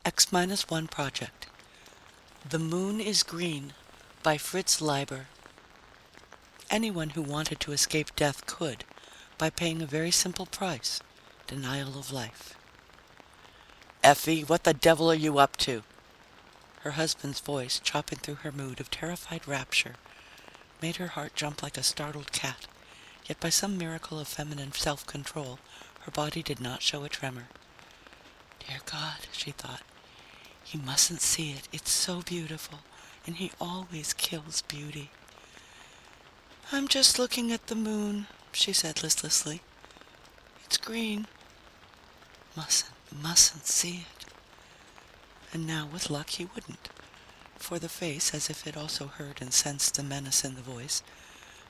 X-1 Project. The Moon is Green by Fritz Leiber. Anyone who wanted to escape death could, by paying a very simple price: denial of life. "Effie, what the devil are you up to?" Her husband's voice, chopping through her mood of terrified rapture, made her heart jump like a startled cat, yet by some miracle of feminine self-control, her body did not show a tremor. Dear God, she thought, he mustn't see it. It's so beautiful, and he always kills beauty. "I'm just looking at the moon," she said listlessly. "It's green." Mustn't see it. And now, with luck, he wouldn't, for the face, as if it also heard and sensed the menace in the voice,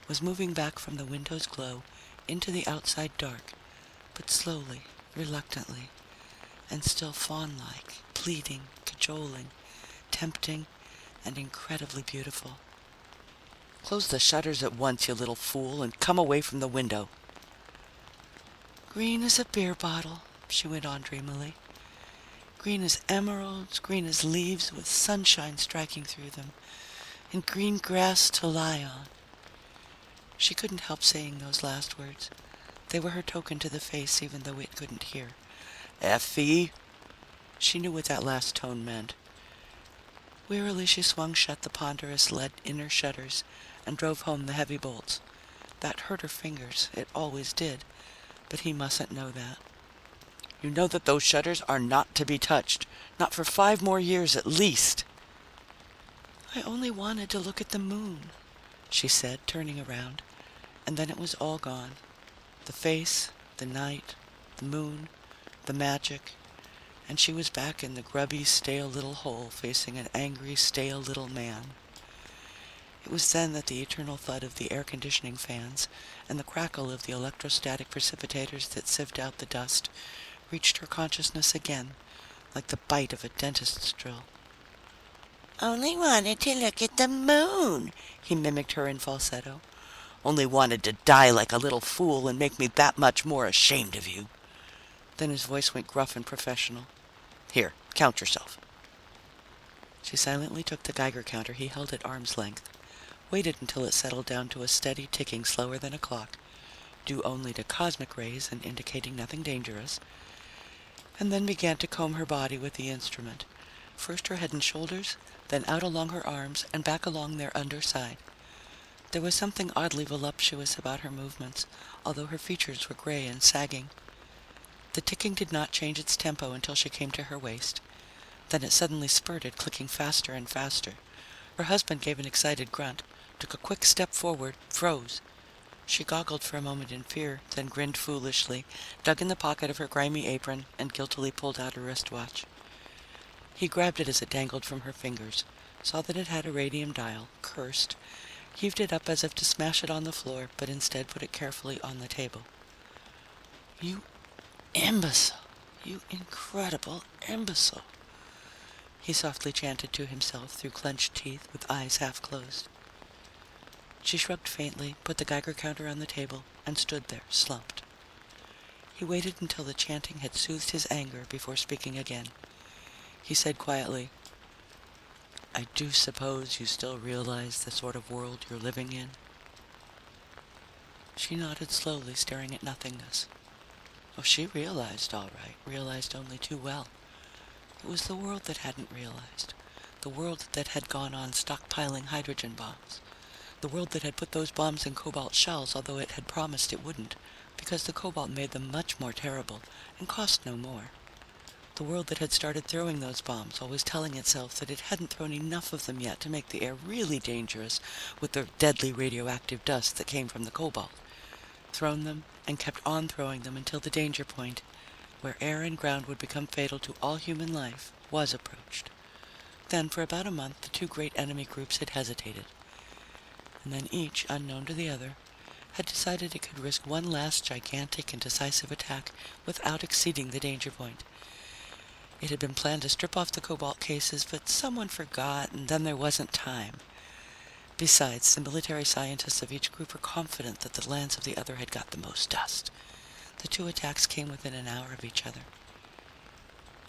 was moving back from the window's glow into the outside dark, but slowly, reluctantly, and still fawn-like, pleading, cajoling, tempting, and incredibly beautiful. "Close the shutters at once, you little fool, and come away from the window." "Green as a beer bottle," she went on dreamily. "Green as emeralds, green as leaves with sunshine striking through them, and green grass to lie on." She couldn't help saying those last words. They were her token to the face, even though it couldn't hear. "Effie!" She knew what that last tone meant. Wearily she swung shut the ponderous lead inner shutters and drove home the heavy bolts. That hurt her fingers. It always did. But he mustn't know that. "You know that those shutters are not to be touched. Not for 5 more years at least." "I only wanted to look at the moon," she said, turning around. And then it was all gone. The face, the night, the moon, the magic. And she was back in the grubby, stale little hole facing an angry, stale little man. It was then that the eternal thud of the air conditioning fans and the crackle of the electrostatic precipitators that sieved out the dust reached her consciousness again, like the bite of a dentist's drill. "Only wanted to look at the moon," he mimicked her in falsetto. "Only wanted to die like a little fool and make me that much more ashamed of you." Then his voice went gruff and professional. "Here, count yourself." She silently took the Geiger counter he held at arm's length, waited until it settled down to a steady ticking slower than a clock, due only to cosmic rays and indicating nothing dangerous, and then began to comb her body with the instrument, first her head and shoulders, then out along her arms and back along their underside. There was something oddly voluptuous about her movements, although her features were gray and sagging. The ticking did not change its tempo until she came to her waist. Then it suddenly spurted, clicking faster and faster. Her husband gave an excited grunt, took a quick step forward, froze. She goggled for a moment in fear, then grinned foolishly, dug in the pocket of her grimy apron, and guiltily pulled out a wristwatch. He grabbed it as it dangled from her fingers, saw that it had a radium dial, cursed, heaved it up as if to smash it on the floor, but instead put it carefully on the table. "You imbecile! You incredible imbecile!" he softly chanted to himself through clenched teeth, with eyes half closed. She shrugged faintly, put the Geiger counter on the table, and stood there, slumped. He waited until the chanting had soothed his anger before speaking again. He said quietly, "I do suppose you still realize the sort of world you're living in?" She nodded slowly, staring at nothingness. Oh, she realized, all right, realized only too well. It was the world that hadn't realized. The world that had gone on stockpiling hydrogen bombs. The world that had put those bombs in cobalt shells, although it had promised it wouldn't, because the cobalt made them much more terrible and cost no more. The world that had started throwing those bombs, always telling itself that it hadn't thrown enough of them yet to make the air really dangerous with the deadly radioactive dust that came from the cobalt. Thrown them and kept on throwing them until the danger point, where air and ground would become fatal to all human life, was approached. Then, for about a month, the two great enemy groups had hesitated. And then each, unknown to the other, had decided it could risk one last gigantic and decisive attack without exceeding the danger point. It had been planned to strip off the cobalt cases, but someone forgot, and then there wasn't time. Besides, the military scientists of each group were confident that the lands of the other had got the most dust. The two attacks came within an hour of each other.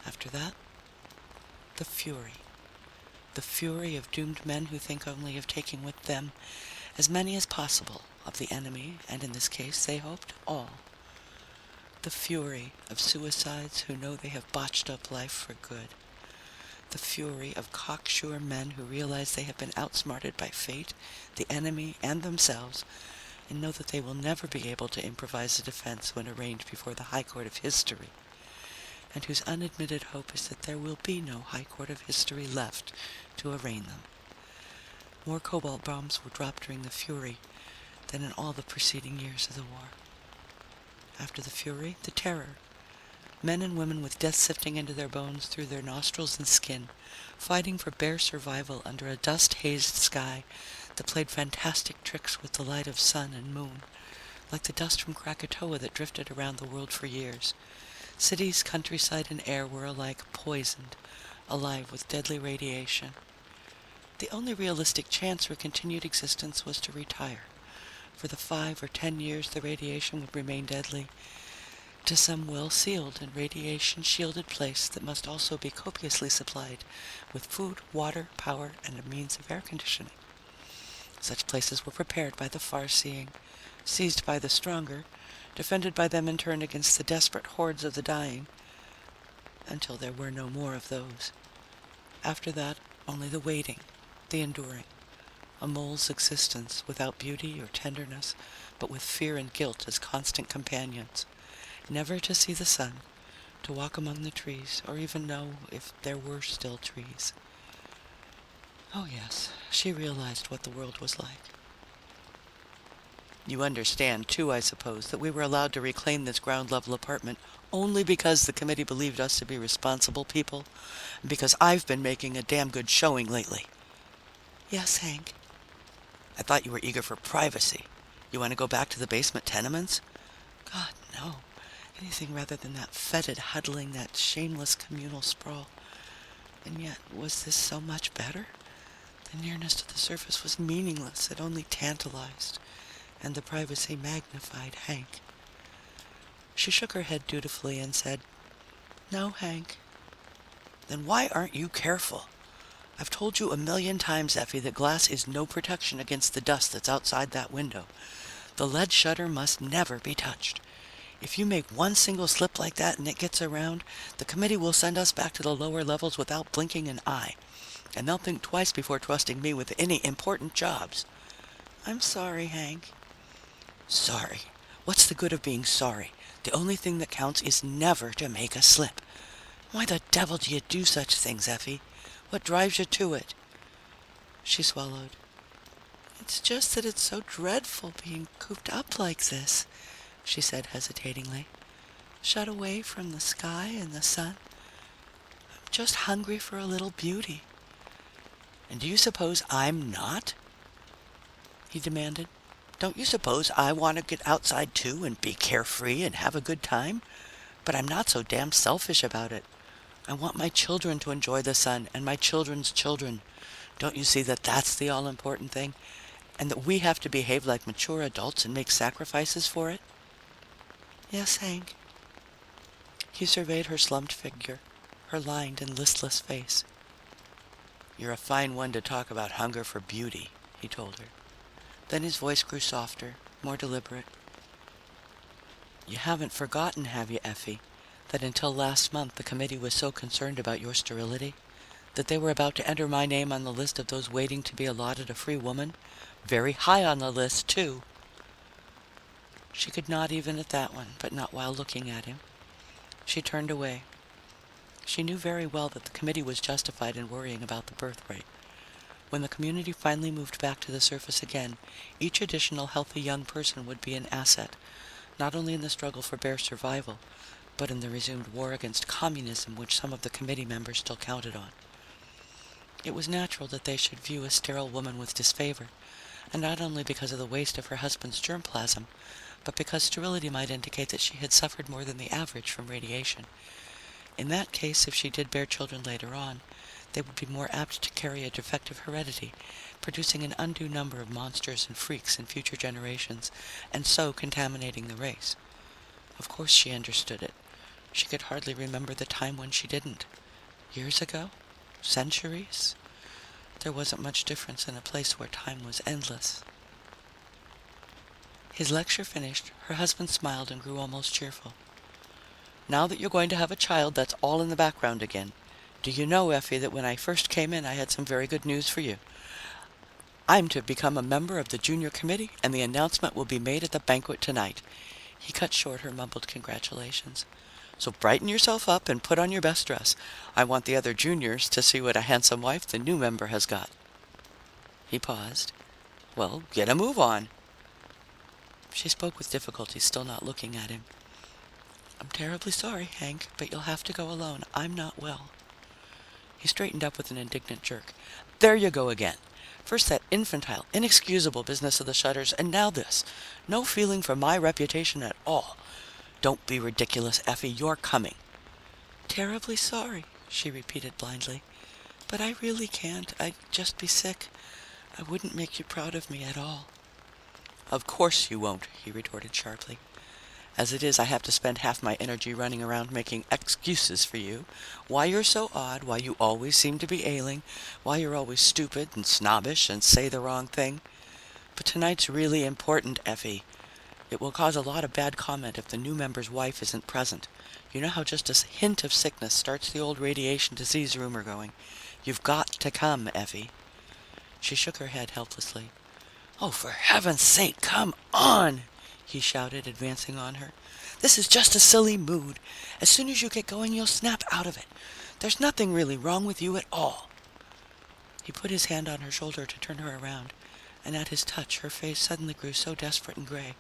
After that, The fury. The fury of doomed men who think only of taking with them as many as possible of the enemy, and in this case, they hoped, all. The fury of suicides who know they have botched up life for good. The fury of cocksure men who realize they have been outsmarted by fate, the enemy, and themselves, and know that they will never be able to improvise a defense when arraigned before the High Court of History, and whose unadmitted hope is that there will be no High Court of History left to arraign them. More cobalt bombs were dropped during the fury than in all the preceding years of the war. After the fury, the terror. Men and women with death sifting into their bones through their nostrils and skin, fighting for bare survival under a dust-hazed sky that played fantastic tricks with the light of sun and moon, like the dust from Krakatoa that drifted around the world for years. Cities, countryside, and air were alike poisoned, alive with deadly radiation. The only realistic chance for continued existence was to retire. For the 5 or 10 years the radiation would remain deadly, to some well-sealed and radiation-shielded place that must also be copiously supplied with food, water, power, and a means of air conditioning. Such places were prepared by the far-seeing, seized by the stronger, defended by them in turn against the desperate hordes of the dying, until there were no more of those. After that, only the waiting, the enduring, a mole's existence without beauty or tenderness, but with fear and guilt as constant companions. Never to see the sun, to walk among the trees, or even know if there were still trees. Oh yes, she realized what the world was like. You understand, too, I suppose, that we were allowed to reclaim this ground-level apartment only because the committee believed us to be responsible people, and because I've been making a damn good showing lately. Yes, Hank. I thought you were eager for privacy. You want to go back to the basement tenements? God, no. Anything rather than that fetid huddling, that shameless communal sprawl. And yet, was this so much better? The nearness to the surface was meaningless. It only tantalized, and the privacy magnified Hank. She shook her head dutifully and said, "No, Hank." Then why aren't you careful? I've told you a million times, Effie, that glass is no protection against the dust that's outside that window. The lead shutter must never be touched. If you make one single slip like that and it gets around, the committee will send us back to the lower levels without blinking an eye. And they'll think twice before trusting me with any important jobs. I'm sorry, Hank. Sorry? What's the good of being sorry? The only thing that counts is never to make a slip. Why the devil do you do such things, Effie? What drives you to it? She swallowed. It's just that it's so dreadful being cooped up like this, she said hesitatingly. Shut away from the sky and the sun. I'm just hungry for a little beauty. And do you suppose I'm not? He demanded. Don't you suppose I want to get outside too and be carefree and have a good time? But I'm not so damn selfish about it. I want my children to enjoy the sun and my children's children. Don't you see that that's the all-important thing? And that we have to behave like mature adults and make sacrifices for it? Yes, Hank. He surveyed her slumped figure, her lined and listless face. You're a fine one to talk about hunger for beauty, he told her. Then his voice grew softer, more deliberate. You haven't forgotten, have you, Effie, that until last month the committee was so concerned about your sterility that they were about to enter my name on the list of those waiting to be allotted a free woman? Very high on the list, too. She could nod even at that one, but not while looking at him. She turned away. She knew very well that the committee was justified in worrying about the birth rate. When the community finally moved back to the surface again, each additional healthy young person would be an asset, not only in the struggle for bare survival, but in the resumed war against communism which some of the committee members still counted on. It was natural that they should view a sterile woman with disfavor, and not only because of the waste of her husband's germplasm, but because sterility might indicate that she had suffered more than the average from radiation. In that case, if she did bear children later on, they would be more apt to carry a defective heredity, producing an undue number of monsters and freaks in future generations, and so contaminating the race. Of course she understood it. She could hardly remember the time when she didn't. Years ago? Centuries? There wasn't much difference in a place where time was endless. His lecture finished, her husband smiled and grew almost cheerful. Now that you're going to have a child, that's all in the background again. Do you know, Effie, that when I first came in, I had some very good news for you. I'm to become a member of the junior committee, and the announcement will be made at the banquet tonight. He cut short her mumbled congratulations. So brighten yourself up and put on your best dress. I want the other juniors to see what a handsome wife the new member has got. He paused. Well, get a move on. She spoke with difficulty, still not looking at him. I'm terribly sorry, Hank, but you'll have to go alone. I'm not well. He straightened up with an indignant jerk. There you go again. First that infantile, inexcusable business of the shutters, and now this. No feeling for my reputation at all. Don't be ridiculous, Effie. You're coming. Terribly sorry, she repeated blindly. But I really can't. I'd just be sick. I wouldn't make you proud of me at all. Of course you won't, he retorted sharply. As it is, I have to spend half my energy running around making excuses for you. Why you're so odd, why you always seem to be ailing, why you're always stupid and snobbish and say the wrong thing. But tonight's really important, Effie. It will cause a lot of bad comment if the new member's wife isn't present. You know how just a hint of sickness starts the old radiation disease rumor going. You've got to come, Effie. She shook her head helplessly. Oh, for heaven's sake, come on! He shouted, advancing on her. This is just a silly mood. As soon as you get going, you'll snap out of it. There's nothing really wrong with you at all. He put his hand on her shoulder to turn her around, and at his touch, her face suddenly grew so desperate and gray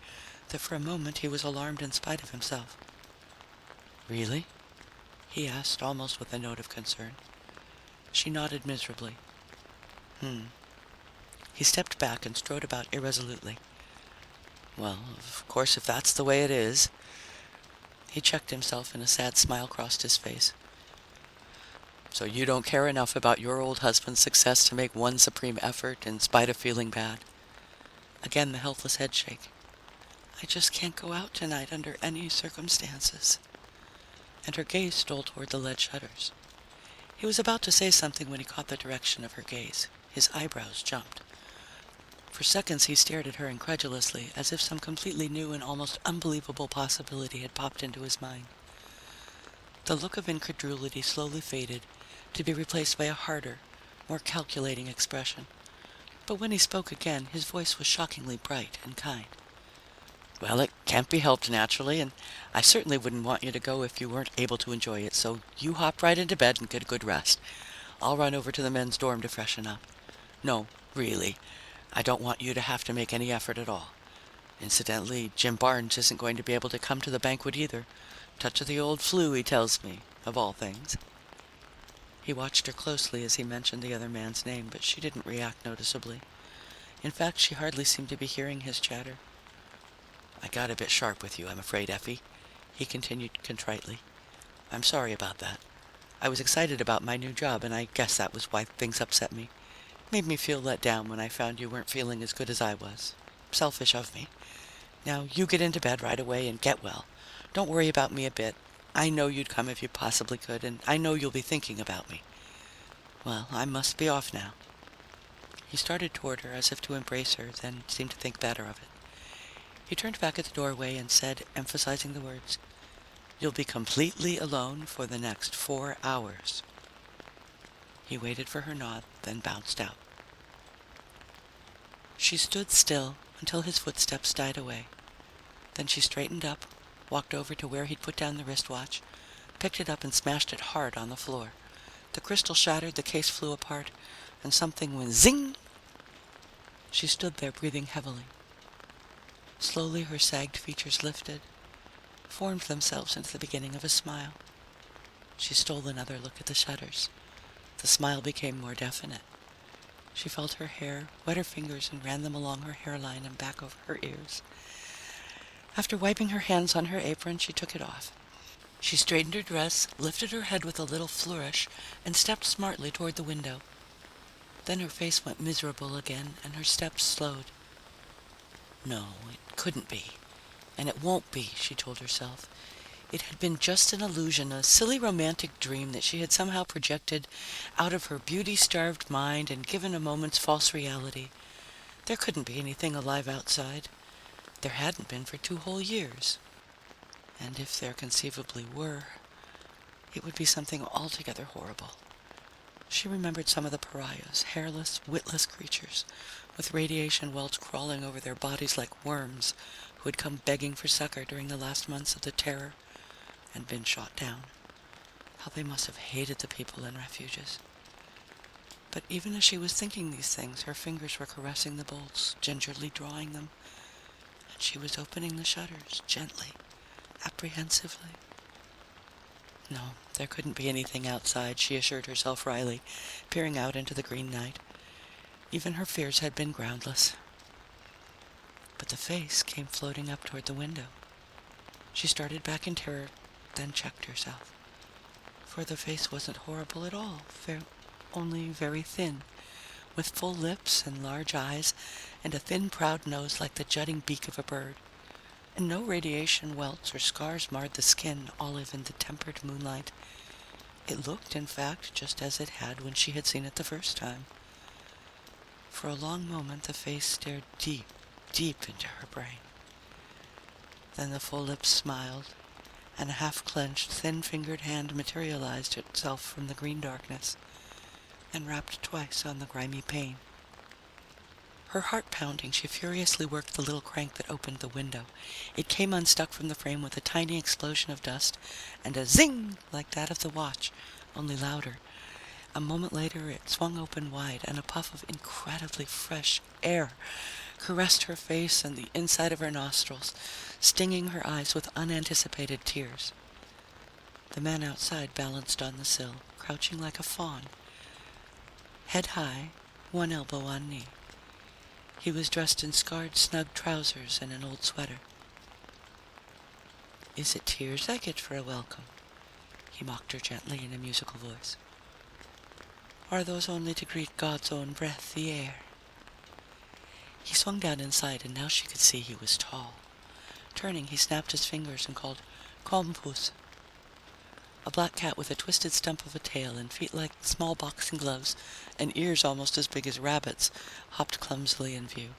that for a moment he was alarmed in spite of himself. Really? He asked, almost with a note of concern. She nodded miserably. He stepped back and strode about irresolutely. Well, of course, if that's the way it is. He checked himself and a sad smile crossed his face. So you don't care enough about your old husband's success to make one supreme effort in spite of feeling bad? Again, the helpless headshake. I just can't go out tonight under any circumstances. And her gaze stole toward the lead shutters. He was about to say something when he caught the direction of her gaze. His eyebrows jumped. For seconds he stared at her incredulously, as if some completely new and almost unbelievable possibility had popped into his mind. The look of incredulity slowly faded, to be replaced by a harder, more calculating expression. But when he spoke again, his voice was shockingly bright and kind. Well, it can't be helped naturally, and I certainly wouldn't want you to go if you weren't able to enjoy it, so you hop right into bed and get a good rest. I'll run over to the men's dorm to freshen up. No, really, I don't want you to have to make any effort at all. Incidentally, Jim Barnes isn't going to be able to come to the banquet either. Touch of the old flu, he tells me, of all things. He watched her closely as he mentioned the other man's name, but she didn't react noticeably. In fact, she hardly seemed to be hearing his chatter. I got a bit sharp with you, I'm afraid, Effie, he continued contritely. I'm sorry about that. I was excited about my new job, and I guess that was why things upset me. Made me feel let down when I found you weren't feeling as good as I was. Selfish of me. Now, you get into bed right away and get well. Don't worry about me a bit. I know you'd come if you possibly could, and I know you'll be thinking about me. Well, I must be off now. He started toward her as if to embrace her, then seemed to think better of it. He turned back at the doorway and said, emphasizing the words, You'll be completely alone for the next 4 hours. He waited for her nod, then bounced out. She stood still until his footsteps died away. Then she straightened up, walked over to where he'd put down the wristwatch, picked it up and smashed it hard on the floor. The crystal shattered, the case flew apart, and something went zing! She stood there, breathing heavily. Slowly her sagged features lifted, formed themselves into the beginning of a smile. She stole another look at the shutters. The smile became more definite. She felt her hair, wet her fingers, and ran them along her hairline and back over her ears. After wiping her hands on her apron, she took it off. She straightened her dress, lifted her head with a little flourish, and stepped smartly toward the window. Then her face went miserable again, and her steps slowed. No, it couldn't be. And it won't be, she told herself. It had been just an illusion, a silly romantic dream that she had somehow projected out of her beauty-starved mind and given a moment's false reality. There couldn't be anything alive outside. There hadn't been for 2 whole years. And if there conceivably were, it would be something altogether horrible. She remembered some of the pariahs, hairless, witless creatures, with radiation welts crawling over their bodies like worms, who had come begging for succor during the last months of the terror and been shot down. How they must have hated the people in refuges. But even as she was thinking these things, her fingers were caressing the bolts, gingerly drawing them, and she was opening the shutters, gently, apprehensively. No, there couldn't be anything outside, she assured herself wryly, peering out into the green night. Even her fears had been groundless. But the face came floating up toward the window. She started back in terror, then checked herself. For the face wasn't horrible at all, only very thin, with full lips and large eyes, and a thin, proud nose like the jutting beak of a bird. And no radiation welts or scars marred the skin, olive in the tempered moonlight. It looked, in fact, just as it had when she had seen it the first time. For a long moment, the face stared deep, deep into her brain. Then the full lips smiled, and a half-clenched, thin-fingered hand materialized itself from the green darkness and rapped twice on the grimy pane. Her heart pounding, she furiously worked the little crank that opened the window. It came unstuck from the frame with a tiny explosion of dust and a zing like that of the watch, only louder. A moment later, it swung open wide, and a puff of incredibly fresh air caressed her face and the inside of her nostrils, stinging her eyes with unanticipated tears. The man outside balanced on the sill, crouching like a fawn, head high, one elbow on knee. He was dressed in scarred, snug trousers and an old sweater. "Is it tears I get for a welcome?" he mocked her gently in a musical voice. "Are those only to greet God's own breath, the air?" He swung down inside, and now she could see he was tall. Turning, he snapped his fingers and called, "Kompus." A black cat with a twisted stump of a tail and feet like small boxing gloves and ears almost as big as rabbits hopped clumsily in view.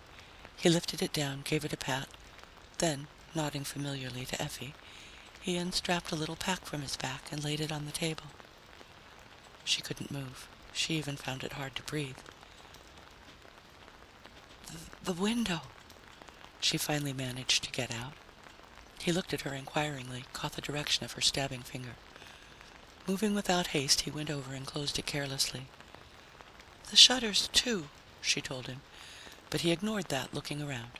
He lifted it down, gave it a pat. Then, nodding familiarly to Effie, he unstrapped a little pack from his back and laid it on the table. She couldn't move. She even found it hard to breathe. The window, she finally managed to get out. He looked at her inquiringly, caught the direction of her stabbing finger. Moving without haste, he went over and closed it carelessly. "The shutters, too," she told him, but he ignored that, looking around.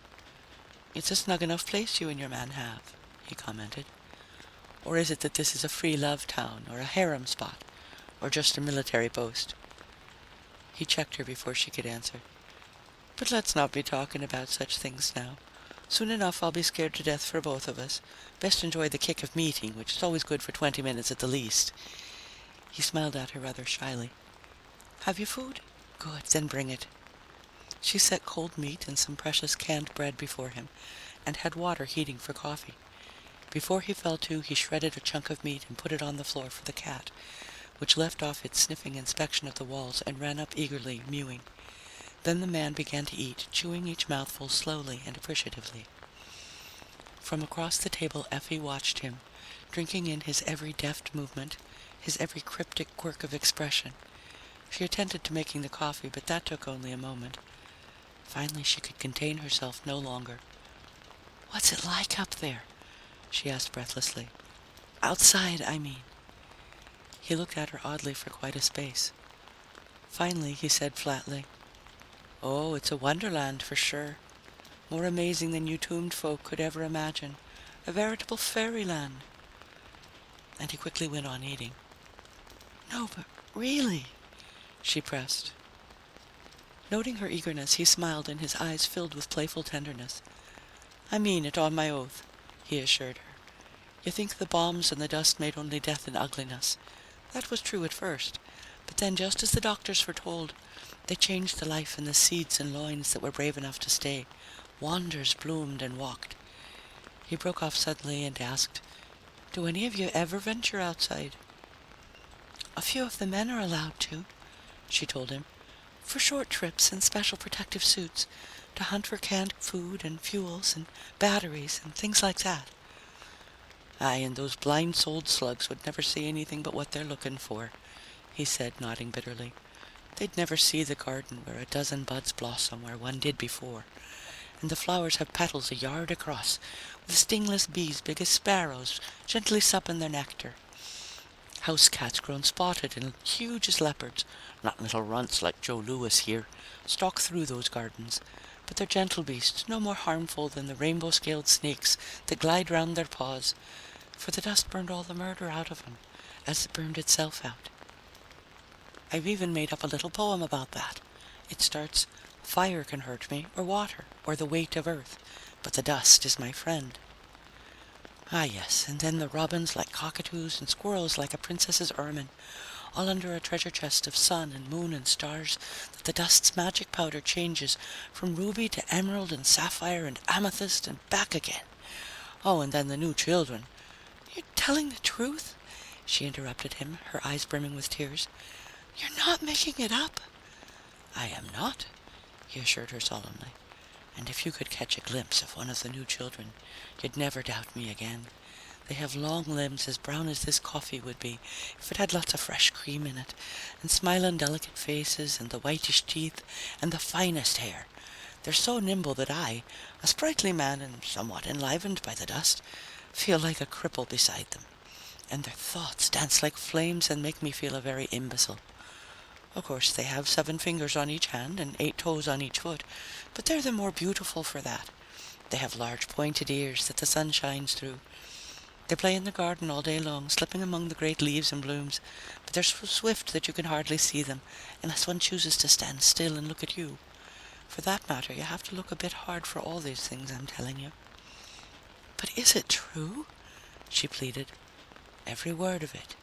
"It's a snug enough place you and your man have," he commented. "Or is it that this is a free love town, or a harem spot, or just a military post?" He checked her before she could answer. "But let's not be talking about such things now. Soon enough I'll be scared to death for both of us. Best enjoy the kick of meeting, which is always good for 20 minutes at the least." He smiled at her rather shyly. "Have you food? Good, then bring it." She set cold meat and some precious canned bread before him, and had water heating for coffee. Before he fell to, he shredded a chunk of meat and put it on the floor for the cat, which left off its sniffing inspection of the walls and ran up eagerly, mewing. Then the man began to eat, chewing each mouthful slowly and appreciatively. From across the table, Effie watched him, drinking in his every deft movement, his every cryptic quirk of expression. She attended to making the coffee, but that took only a moment. Finally, she could contain herself no longer. "What's it like up there?" she asked breathlessly. "Outside, I mean." He looked at her oddly for quite a space. Finally, he said flatly, "Oh, it's a wonderland for sure. More amazing than you tombed folk could ever imagine. A veritable fairyland." And he quickly went on eating. "No, but really," she pressed. Noting her eagerness, he smiled and his eyes filled with playful tenderness. "I mean it, on my oath," he assured her. "You think the bombs and the dust made only death and ugliness. That was true at first, but then, just as the doctors foretold, they changed the life in the seeds and loins that were brave enough to stay. Wonders bloomed and walked." He broke off suddenly and asked, Do any of you ever venture outside? A few of the men are allowed to, she told him, for short trips in special protective suits, to hunt for canned food and fuels and batteries and things like that. Aye, and those blind-souled slugs would never see anything but what they're looking for, he said, nodding bitterly. They'd never see the garden where a dozen buds blossom where one did before, and the flowers have petals a yard across, with stingless bees big as sparrows gently supping their nectar. House cats grown spotted and huge as leopards, not little runts like Joe Louis here, stalk through those gardens, but they're gentle beasts, no more harmful than the rainbow-scaled snakes that glide round their paws, for the dust burned all the murder out of them, as it burned itself out. I've even made up a little poem about that. It starts, "Fire can hurt me, or water, or the weight of earth, but the dust is my friend." Ah, yes, and then the robins like cockatoos and squirrels like a princess's ermine, all under a treasure chest of sun and moon and stars that the dust's magic powder changes from ruby to emerald and sapphire and amethyst and back again. Oh, and then the new children. "You're telling the truth?" she interrupted him, her eyes brimming with tears. "You're not making it up?" "I am not," he assured her solemnly. "And if you could catch a glimpse of one of the new children, you'd never doubt me again. They have long limbs as brown as this coffee would be if it had lots of fresh cream in it, and smiling delicate faces, and the whitish teeth, and the finest hair. They're so nimble that I, a sprightly man and somewhat enlivened by the dust, feel like a cripple beside them. And their thoughts dance like flames and make me feel a very imbecile. Of course, they have 7 fingers on each hand and 8 toes on each foot, but they're the more beautiful for that. They have large pointed ears that the sun shines through. They play in the garden all day long, slipping among the great leaves and blooms, but they're so swift that you can hardly see them, unless one chooses to stand still and look at you. For that matter, you have to look a bit hard for all these things I'm telling you." "But is it true?" she pleaded. "Every word of it,"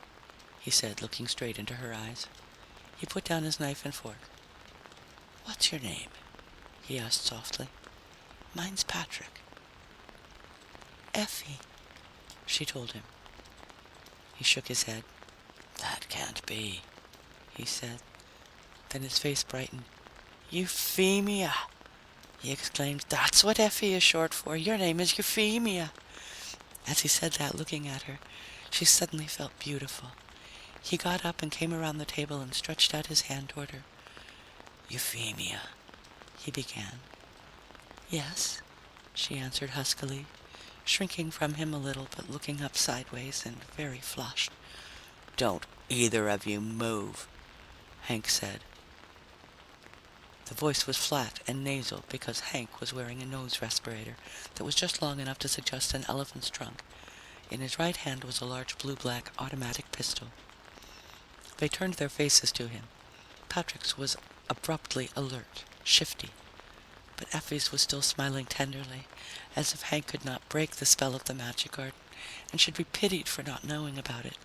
he said, looking straight into her eyes. He put down his knife and fork. "What's your name?" he asked softly. "Mine's Patrick." "Effie," she told him. He shook his head. "That can't be," he said. Then his face brightened. "Euphemia!" he exclaimed. "That's what Effie is short for. Your name is Euphemia." As he said that, looking at her, she suddenly felt beautiful. He got up and came around the table and stretched out his hand toward her. "Euphemia," he began. "Yes," she answered huskily, shrinking from him a little, but looking up sideways and very flushed. "Don't either of you move," Hank said. The voice was flat and nasal because Hank was wearing a nose respirator that was just long enough to suggest an elephant's trunk. In his right hand was a large blue-black automatic pistol. They turned their faces to him. Patrick's was abruptly alert, shifty, but Effie's was still smiling tenderly, as if Hank could not break the spell of the magic garden and should be pitied for not knowing about it.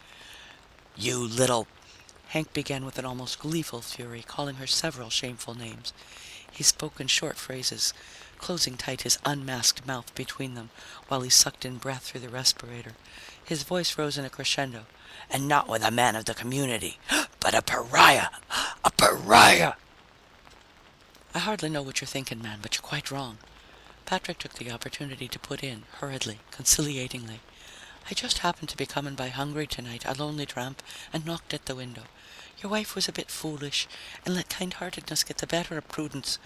"You little..." Hank began with an almost gleeful fury, calling her several shameful names. He spoke in short phrases, closing tight his unmasked mouth between them while he sucked in breath through the respirator. His voice rose in a crescendo. "And not with a man of the community, but a pariah! A pariah!" "I hardly know what you're thinking, man, but you're quite wrong." Patrick took the opportunity to put in, hurriedly, conciliatingly. "I just happened to be coming by hungry tonight, a lonely tramp, and knocked at the window. Your wife was a bit foolish, and let kind-heartedness get the better of prudence."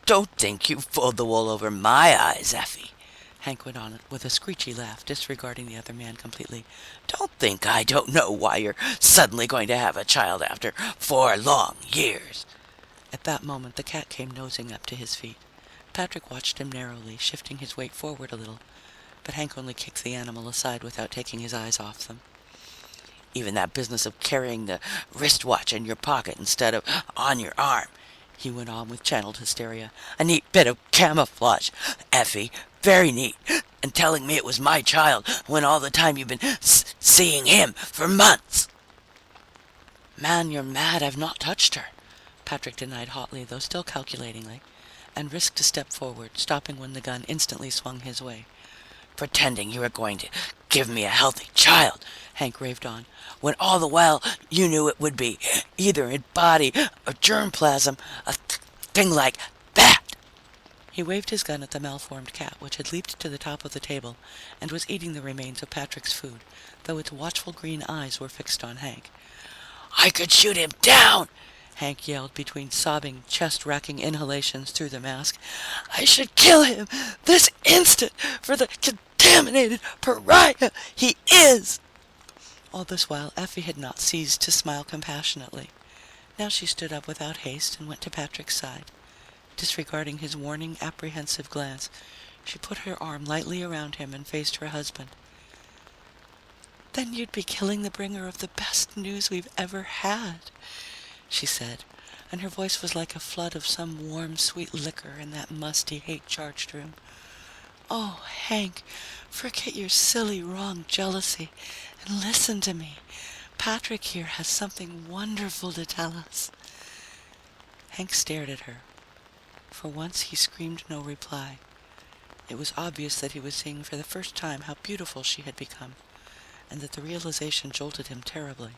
"Don't think you pulled the wool over my eyes, Effie," Hank went on with a screechy laugh, disregarding the other man completely. "Don't think I don't know why you're suddenly going to have a child after 4 long years." At that moment, the cat came nosing up to his feet. Patrick watched him narrowly, shifting his weight forward a little, but Hank only kicked the animal aside without taking his eyes off them. "Even that business of carrying the wristwatch in your pocket instead of on your arm," he went on with channeled hysteria. "A neat bit of camouflage, Effie, very neat. And telling me it was my child when all the time you've been seeing him for months." "Man, you're mad. I've not touched her," Patrick denied hotly, though still calculatingly, and risked a step forward, stopping when the gun instantly swung his way. "Pretending you were going to Give me a healthy child, Hank raved on, when all the while you knew it would be either in body or germplasm, a thing like that. He waved his gun at the malformed cat, which had leaped to the top of the table and was eating the remains of Patrick's food, though its watchful green eyes were fixed on Hank. I could shoot him down, Hank yelled between sobbing, chest-racking inhalations through the mask. I should kill him this instant for the contaminated pariah he is. All this while, Effie had not ceased to smile compassionately. Now she stood up without haste and went to Patrick's side. Disregarding his warning, apprehensive glance, she put her arm lightly around him and faced her husband. Then you'd be killing the bringer of the best news we've ever had, she said, and her voice was like a flood of some warm, sweet liquor in that musty, hate-charged room. Oh, Hank, forget your silly, wrong jealousy and listen to me. Patrick here has something wonderful to tell us. Hank stared at her. For once, he screamed no reply. It was obvious that he was seeing for the first time how beautiful she had become, and that the realization jolted him terribly.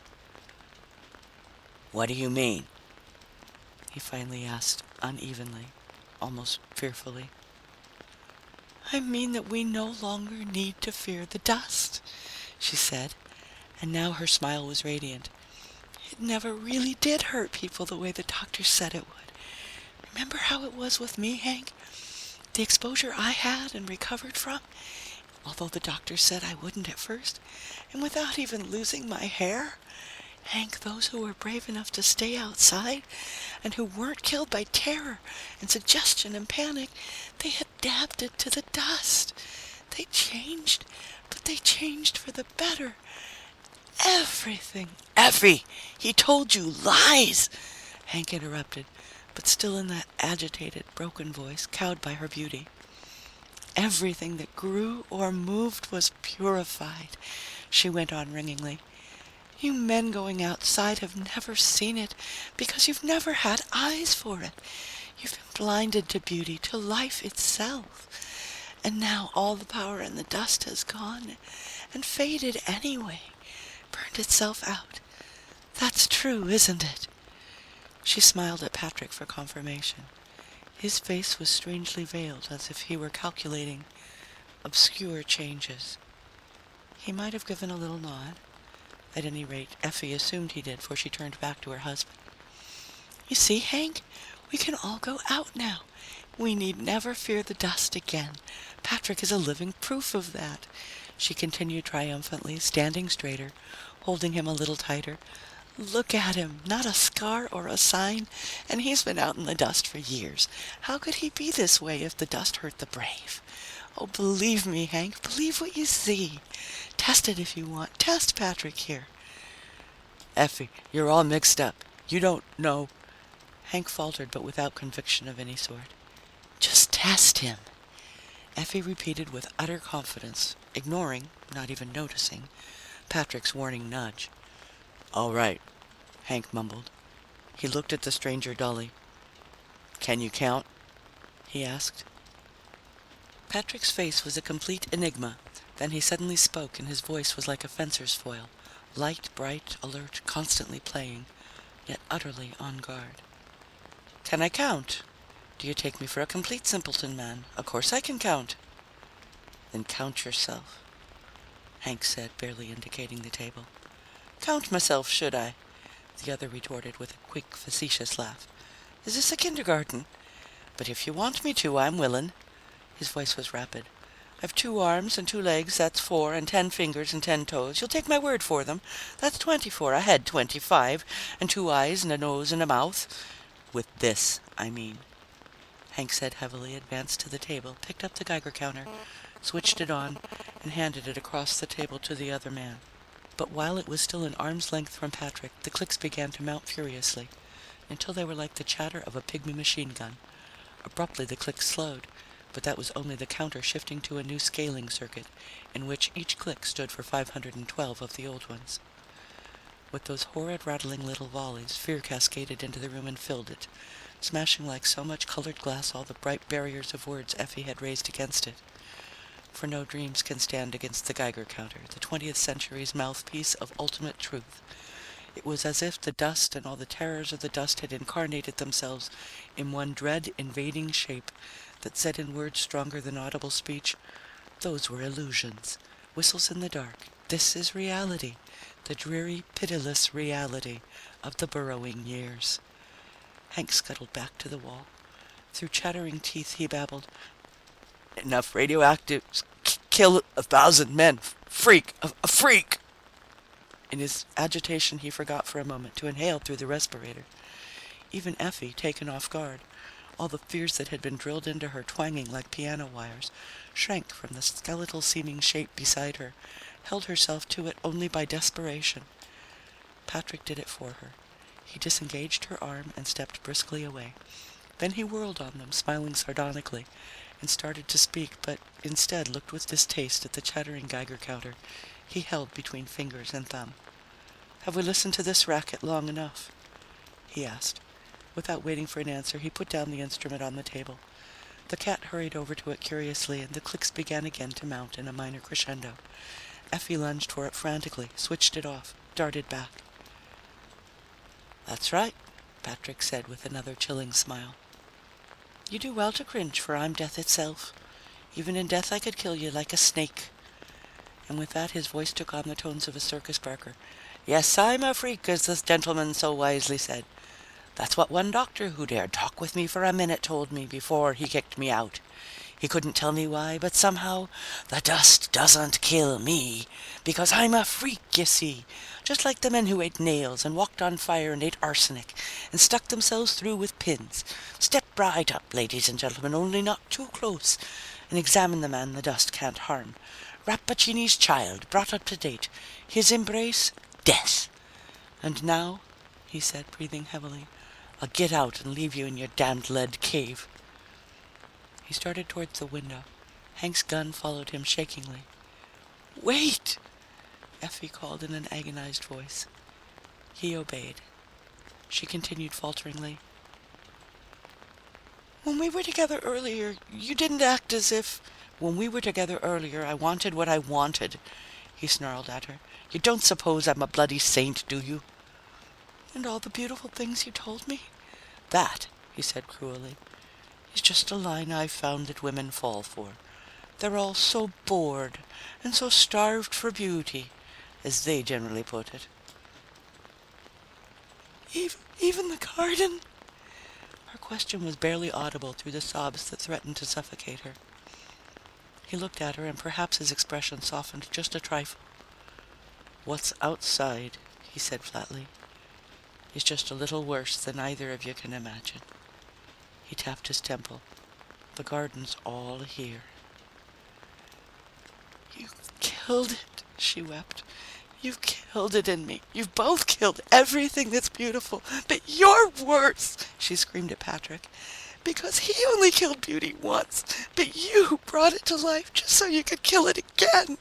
What do you mean? He finally asked unevenly, almost fearfully. I mean that we no longer need to fear the dust, she said, and now her smile was radiant. It never really did hurt people the way the doctors said it would. Remember how it was with me, Hank? The exposure I had and recovered from, although the doctor said I wouldn't at first, and without even losing my hair. Hank, those who were brave enough to stay outside and who weren't killed by terror and suggestion and panic, they adapted to the dust. They changed, but they changed for the better. Everything. Effie, he told you lies, Hank interrupted, but still in that agitated, broken voice, cowed by her beauty. Everything that grew or moved was purified, she went on ringingly. You men going outside have never seen it because you've never had eyes for it. You've been blinded to beauty, to life itself. And now all the power in the dust has gone and faded anyway, burned itself out. That's true, isn't it? She smiled at Patrick for confirmation. His face was strangely veiled, as if he were calculating obscure changes. He might have given a little nod. At any rate, Effie assumed he did, for she turned back to her husband. You see, Hank, we can all go out now. We need never fear the dust again. Patrick is a living proof of that, she continued triumphantly, standing straighter, holding him a little tighter. Look at him, not a scar or a sign, and he's been out in the dust for years. How could he be this way if the dust hurt the brave? Oh, believe me, Hank, believe what you see. Test it if you want. Test Patrick here. Effie, you're all mixed up. You don't know. Hank faltered, but without conviction of any sort. Just test him, Effie repeated with utter confidence, ignoring, not even noticing, Patrick's warning nudge. All right, Hank mumbled. He looked at the stranger dully. Can you count? He asked. Patrick's face was a complete enigma. Then he suddenly spoke, and his voice was like a fencer's foil, light, bright, alert, constantly playing, yet utterly on guard. Can I count? Do you take me for a complete simpleton, man? Of course I can count. Then count yourself, Hank said, barely indicating the table. Count myself, should I? The other retorted with a quick, facetious laugh. Is this a kindergarten? But if you want me to, I'm willin'. His voice was rapid. I've 2 arms and 2 legs, that's 4, and 10 fingers and 10 toes. You'll take my word for them. That's 24. I had 25, and 2 eyes and a nose and a mouth. With this, I mean. Hank said heavily, advanced to the table, picked up the Geiger counter, switched it on, and handed it across the table to the other man. But while it was still an arm's length from Patrick, the clicks began to mount furiously, until they were like the chatter of a pygmy machine gun. Abruptly the clicks slowed, but that was only the counter shifting to a new scaling circuit, in which each click stood for 512 of the old ones. With those horrid rattling little volleys, fear cascaded into the room and filled it, smashing like so much colored glass all the bright barriers of words Effie had raised against it. For no dreams can stand against the Geiger counter, the 20th century's mouthpiece of ultimate truth. It was as if the dust and all the terrors of the dust had incarnated themselves in one dread invading shape that said in words stronger than audible speech, "Those were illusions. Whistles in the dark. This is reality. The dreary, pitiless reality of the burrowing years." Hank scuttled back to the wall. Through chattering teeth he babbled, "Enough radioactives kill 1,000 men. Freak! A freak!" In his agitation, he forgot for a moment to inhale through the respirator. Even Effie, taken off guard, all the fears that had been drilled into her twanging like piano wires, shrank from the skeletal-seeming shape beside her, held herself to it only by desperation. Patrick did it for her. He disengaged her arm and stepped briskly away. Then he whirled on them, smiling sardonically, and started to speak, but instead looked with distaste at the chattering Geiger counter he held between fingers and thumb. "Have we listened to this racket long enough?" he asked. Without waiting for an answer, he put down the instrument on the table. The cat hurried over to it curiously, and the clicks began again to mount in a minor crescendo. Effie lunged for it frantically, switched it off, darted back. "That's right," Patrick said with another chilling smile. "You do well to cringe, for I'm death itself. Even in death I could kill you like a snake." And with that his voice took on the tones of a circus barker. "Yes, I'm a freak, as this gentleman so wisely said. That's what one doctor who dared talk with me for a minute told me before he kicked me out. He couldn't tell me why, but somehow the dust doesn't kill me, because I'm a freak, you see. Just like the men who ate nails and walked on fire and ate arsenic and stuck themselves through with pins. Step right up, ladies and gentlemen, only not too close, and examine the man the dust can't harm. Rappaccini's child, brought up to date. His embrace, death. And now," he said, breathing heavily, "I'll get out and leave you in your damned lead cave." He started towards the window. Hank's gun followed him shakingly. "Wait!" Effie called in an agonized voice. He obeyed. She continued falteringly, "When we were together earlier, you didn't act as if—" "When we were together earlier, I wanted what I wanted," he snarled at her. "You don't suppose I'm a bloody saint, do you?" "And all the beautiful things you told me?" "That," he said cruelly, "is just a line I've found that women fall for. They're all so bored and so starved for beauty, as they generally put it." Even the garden?" Her question was barely audible through the sobs that threatened to suffocate her. He looked at her, and perhaps his expression softened just a trifle. "What's outside," he said flatly, "is just a little worse than either of you can imagine." He tapped his temple. "The garden's all here." "You killed it," she wept. "You've killed it in me. You've both killed everything that's beautiful. But you're worse," she screamed at Patrick. "Because he only killed beauty once, but you brought it to life just so you could kill it again.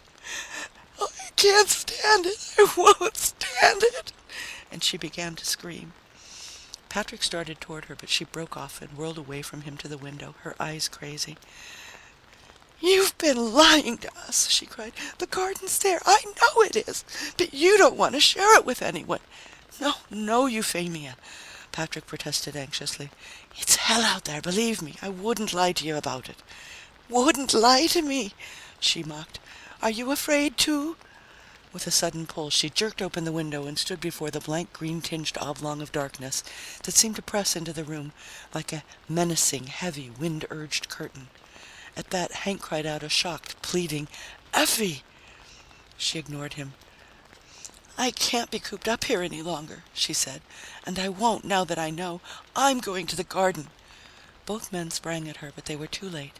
Oh, I can't stand it. I won't stand it." And she began to scream. Patrick started toward her, but she broke off and whirled away from him to the window, her eyes crazy. "You've been lying to us," she cried. "The garden's there. I know it is. But you don't want to share it with anyone." No, Euphemia," Patrick protested anxiously. "It's hell out there, believe me. I wouldn't lie to you about it." "Wouldn't lie to me?" she mocked. "Are you afraid too?" With a sudden pull, she jerked open the window and stood before the blank green-tinged oblong of darkness that seemed to press into the room like a menacing, heavy, wind-urged curtain. At that, Hank cried out a shocked, pleading, "Effie!" She ignored him. "I can't be cooped up here any longer," she said, "and I won't now that I know. I'm going to the garden." Both men sprang at her, but they were too late.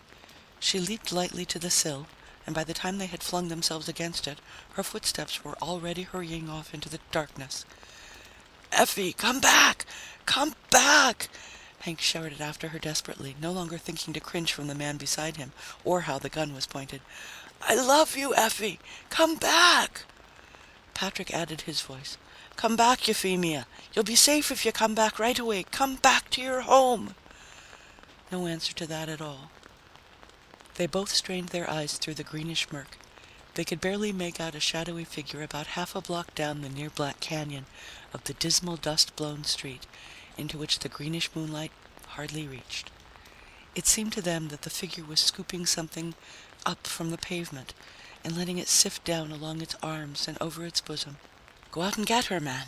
She leaped lightly to the sill, and by the time they had flung themselves against it, her footsteps were already hurrying off into the darkness. "Effie, come back! Come back!" Hank shouted after her desperately, no longer thinking to cringe from the man beside him, or how the gun was pointed. "I love you, Effie! Come back!" Patrick added his voice. "Come back, Euphemia. You'll be safe if you come back right away. Come back to your home." No answer to that at all. They both strained their eyes through the greenish murk. They could barely make out a shadowy figure about half a block down the near-black canyon of the dismal, dust-blown street, into which the greenish moonlight hardly reached. It seemed to them that the figure was scooping something up from the pavement and letting it sift down along its arms and over its bosom. "Go out and get her, man,"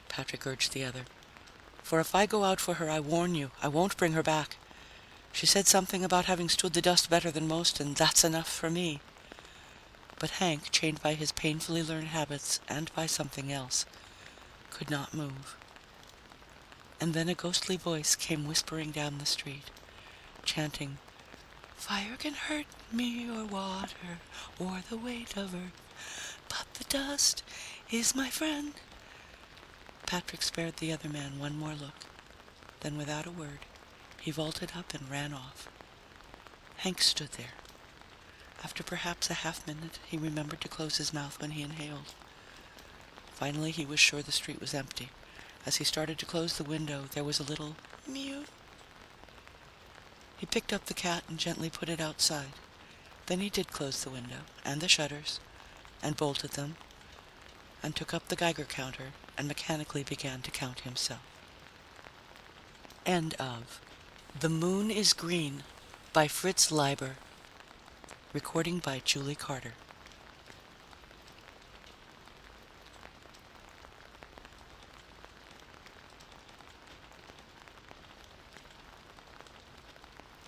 Patrick urged the other. "For if I go out for her, I warn you, I won't bring her back. She said something about having stood the dust better than most, and that's enough for me." But Hank, chained by his painfully learned habits and by something else, could not move. And then a ghostly voice came whispering down the street, chanting, "Fire can hurt me, or water, or the weight of earth, but the dust is my friend." Patrick spared the other man one more look. Then, without a word, he vaulted up and ran off. Hank stood there. After perhaps a half-minute, he remembered to close his mouth when he inhaled. Finally, he was sure the street was empty. As he started to close the window, there was a little mew. He picked up the cat and gently put it outside. Then he did close the window and the shutters and bolted them and took up the Geiger counter and mechanically began to count himself. End of The Moon is Green by Fritz Leiber. Recording by Julie Carter.